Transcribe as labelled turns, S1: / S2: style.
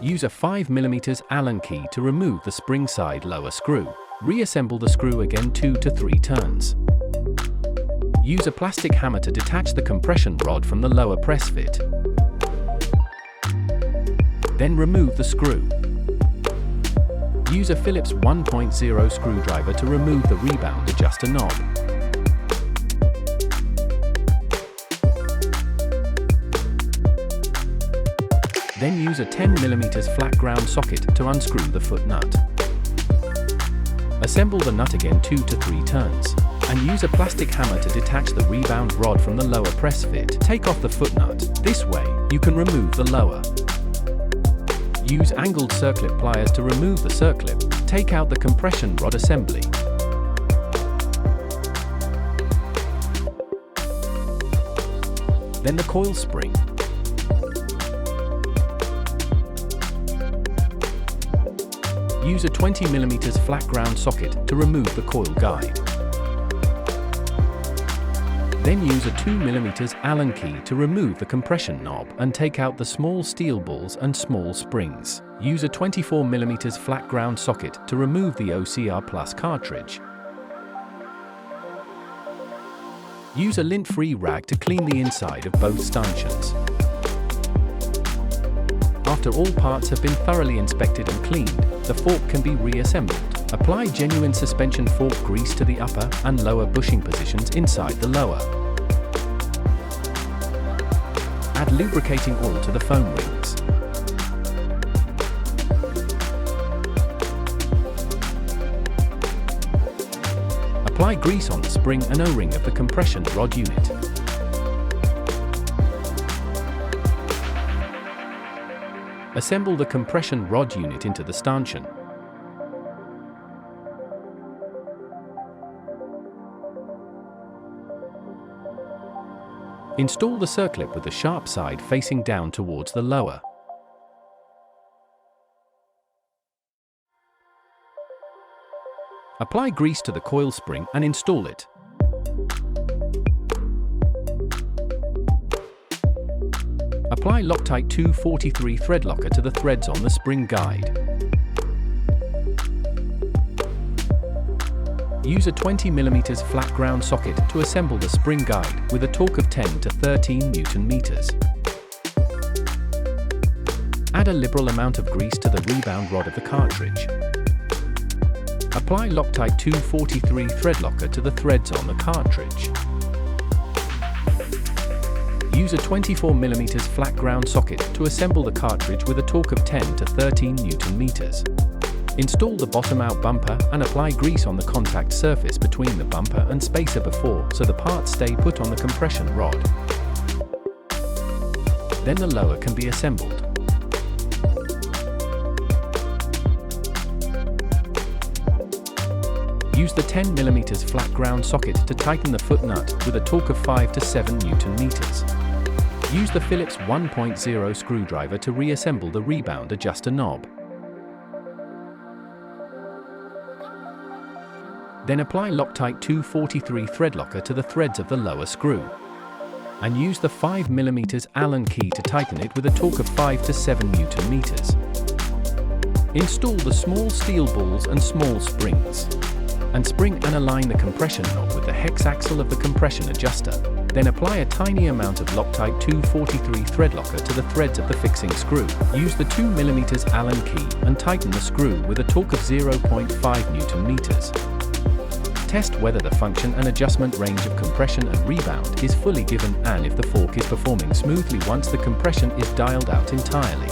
S1: Use a 5mm Allen key to remove the spring side lower screw. Reassemble the screw again 2 to 3 turns. Use a plastic hammer to detach the compression rod from the lower press fit. Then remove the screw. Use a Phillips 1.0 screwdriver to remove the rebound adjuster knob. Then use a 10mm flat-ground socket to unscrew the foot nut. Assemble the nut again 2 to 3 turns, and use a plastic hammer to detach the rebound rod from the lower press fit. Take off the foot nut. This way, you can remove the lower. Use angled circlip pliers to remove the circlip. Take out the compression rod assembly. Then the coil spring. Use a 20mm flat-ground socket to remove the coil guide. Then use a 2mm Allen key to remove the compression knob and take out the small steel balls and small springs. Use a 24mm flat-ground socket to remove the OCR Plus cartridge. Use a lint-free rag to clean the inside of both stanchions. After all parts have been thoroughly inspected and cleaned, the fork can be reassembled. Apply genuine suspension fork grease to the upper and lower bushing positions inside the lower. Add lubricating oil to the foam rings. Apply grease on the spring and O-ring of the compression rod unit. Assemble the compression rod unit into the stanchion. Install the circlip with the sharp side facing down towards the lower. Apply grease to the coil spring and install it. Apply Loctite 243 thread locker to the threads on the spring guide. Use a 20mm flat-ground socket to assemble the spring guide with a torque of 10 to 13 Nm. Add a liberal amount of grease to the rebound rod of the cartridge. Apply Loctite 243 thread locker to the threads on the cartridge. Use a 24mm flat-ground socket to assemble the cartridge with a torque of 10 to 13 Nm. Install the bottom-out bumper and apply grease on the contact surface between the bumper and spacer before so the parts stay put on the compression rod. Then the lower can be assembled. Use the 10mm flat-ground socket to tighten the foot nut with a torque of 5 to 7 Nm. Use the Phillips 1.0 screwdriver to reassemble the rebound adjuster knob. Then apply Loctite 243 thread locker to the threads of the lower screw. And use the 5mm Allen key to tighten it with a torque of 5 to 7 Nm. Install the small steel balls and small springs. And spring and align the compression knob with the hex axle of the compression adjuster. Then apply a tiny amount of Loctite 243 thread locker to the threads of the fixing screw. Use the 2mm Allen key and tighten the screw with a torque of 0.5 Nm. Test whether the function and adjustment range of compression and rebound is fully given and if the fork is performing smoothly once the compression is dialed out entirely.